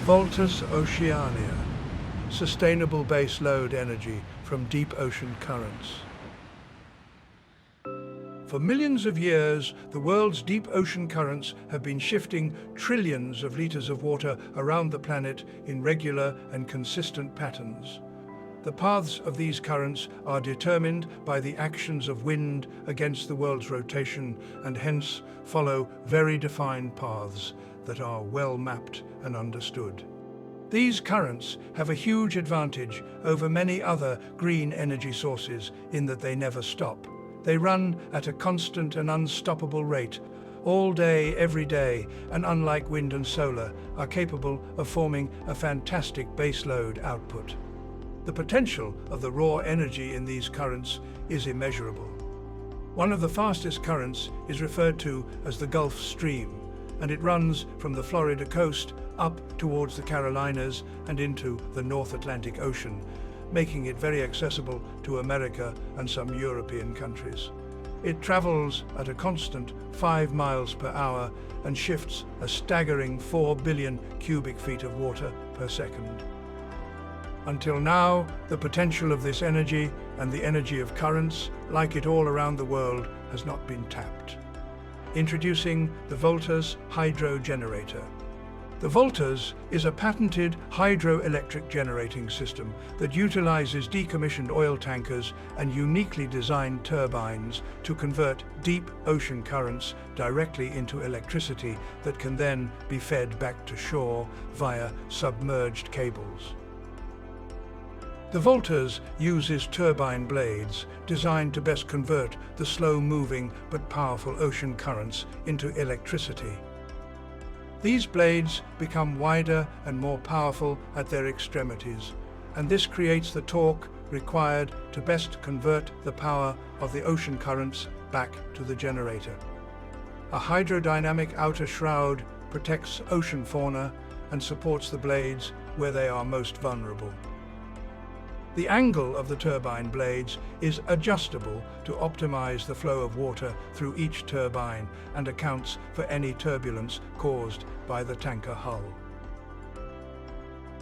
Voltas Oceania, sustainable base load energy from deep ocean currents. For millions of years, the world's deep ocean currents have been shifting trillions of liters of water around the planet in regular and consistent patterns. The paths of these currents are determined by the actions of wind against the world's rotation and hence follow very defined paths that are well mapped and understood. These currents have a huge advantage over many other green energy sources in that they never stop. They run at a constant and unstoppable rate, all day, every day, and unlike wind and solar, are capable of forming a fantastic baseload output. The potential of the raw energy in these currents is immeasurable. One of the fastest currents is referred to as the Gulf Stream, and it runs from the Florida coast up towards the Carolinas and into the North Atlantic Ocean, making it very accessible to America and some European countries. It travels at a constant 5 miles per hour and shifts a staggering 4 billion cubic feet of water per second. Until now, the potential of this energy and the energy of currents, like it all around the world, has not been tapped. Introducing the Voltas Hydro Generator. The Voltas is a patented hydroelectric generating system that utilizes decommissioned oil tankers and uniquely designed turbines to convert deep ocean currents directly into electricity that can then be fed back to shore via submerged cables. The Voltas uses turbine blades designed to best convert the slow-moving but powerful ocean currents into electricity. These blades become wider and more powerful at their extremities, and this creates the torque required to best convert the power of the ocean currents back to the generator. A hydrodynamic outer shroud protects ocean fauna and supports the blades where they are most vulnerable. The angle of the turbine blades is adjustable to optimize the flow of water through each turbine and accounts for any turbulence caused by the tanker hull.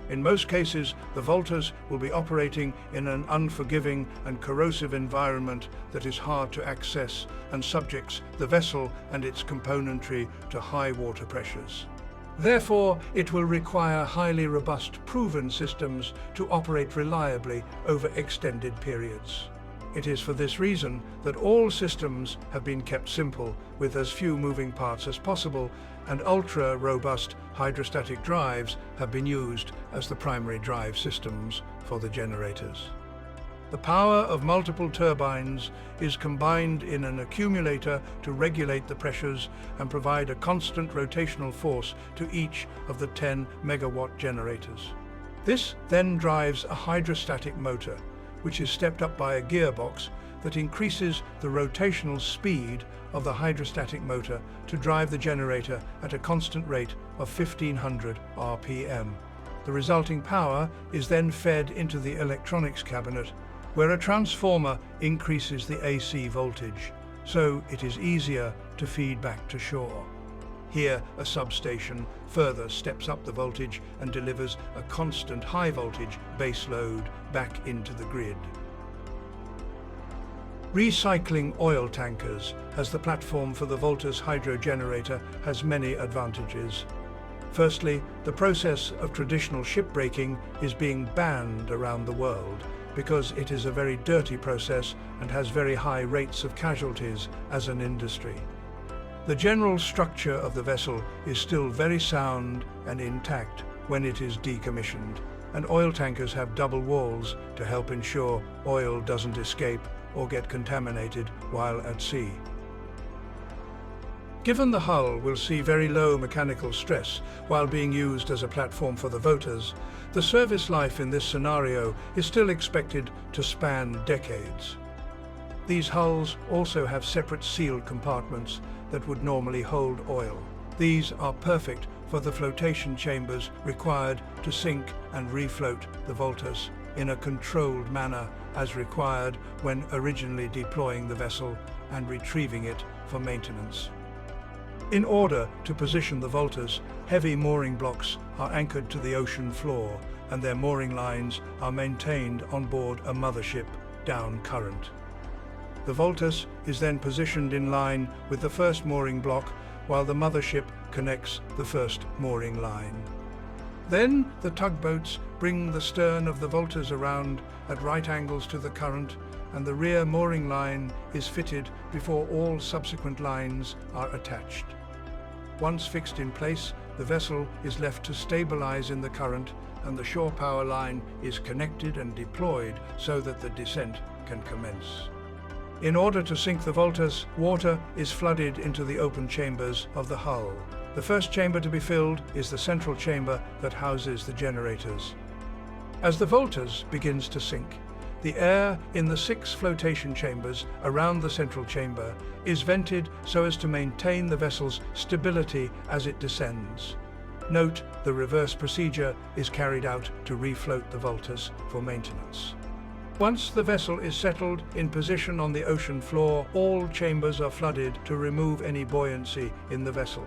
In most cases, the Voltas will be operating in an unforgiving and corrosive environment that is hard to access and subjects the vessel and its componentry to high water pressures. Therefore, it will require highly robust, proven systems to operate reliably over extended periods. It is for this reason that all systems have been kept simple, with as few moving parts as possible, and ultra-robust hydrostatic drives have been used as the primary drive systems for the generators. The power of multiple turbines is combined in an accumulator to regulate the pressures and provide a constant rotational force to each of the 10 megawatt generators. This then drives a hydrostatic motor, which is stepped up by a gearbox that increases the rotational speed of the hydrostatic motor to drive the generator at a constant rate of 1500 RPM. The resulting power is then fed into the electronics cabinet, where a transformer increases the AC voltage, so it is easier to feed back to shore. Here, a substation further steps up the voltage and delivers a constant high voltage base load back into the grid. Recycling oil tankers as the platform for the Voltas Hydro Generator has many advantages. Firstly, the process of traditional shipbreaking is being banned around the world, because it is a very dirty process and has very high rates of casualties as an industry. The general structure of the vessel is still very sound and intact when it is decommissioned, and oil tankers have double walls to help ensure oil doesn't escape or get contaminated while at sea. Given the hull will see very low mechanical stress while being used as a platform for the Voltas, the service life in this scenario is still expected to span decades. These hulls also have separate sealed compartments that would normally hold oil. These are perfect for the flotation chambers required to sink and refloat the Voltas in a controlled manner as required when originally deploying the vessel and retrieving it for maintenance. In order to position the Voltas, heavy mooring blocks are anchored to the ocean floor and their mooring lines are maintained on board a mothership down current. The Voltas is then positioned in line with the first mooring block while the mothership connects the first mooring line. Then the tugboats bring the stern of the Voltas around at right angles to the current, and the rear mooring line is fitted before all subsequent lines are attached. Once fixed in place, the vessel is left to stabilize in the current, and the shore power line is connected and deployed so that the descent can commence. In order to sink the Voltas, water is flooded into the open chambers of the hull. The first chamber to be filled is the central chamber that houses the generators. As the Voltas begins to sink, the air in the 6 flotation chambers around the central chamber is vented so as to maintain the vessel's stability as it descends. Note, the reverse procedure is carried out to refloat the Voltas for maintenance. Once the vessel is settled in position on the ocean floor, all chambers are flooded to remove any buoyancy in the vessel.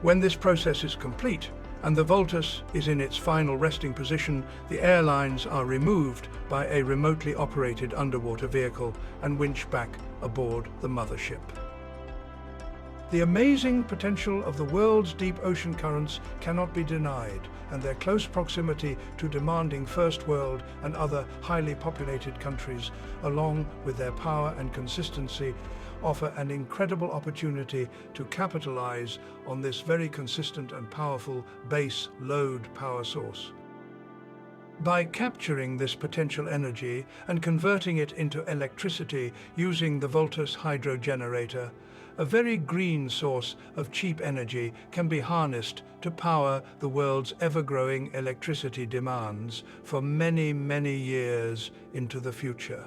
When this process is complete and the Voltas is in its final resting position, the air lines are removed by a remotely operated underwater vehicle and winched back aboard the mothership. The amazing potential of the world's deep ocean currents cannot be denied, and their close proximity to demanding first world and other highly populated countries, along with their power and consistency, offer an incredible opportunity to capitalize on this very consistent and powerful base load power source. By capturing this potential energy and converting it into electricity using the Voltas Hydro Generator, a very green source of cheap energy can be harnessed to power the world's ever-growing electricity demands for many, many years into the future.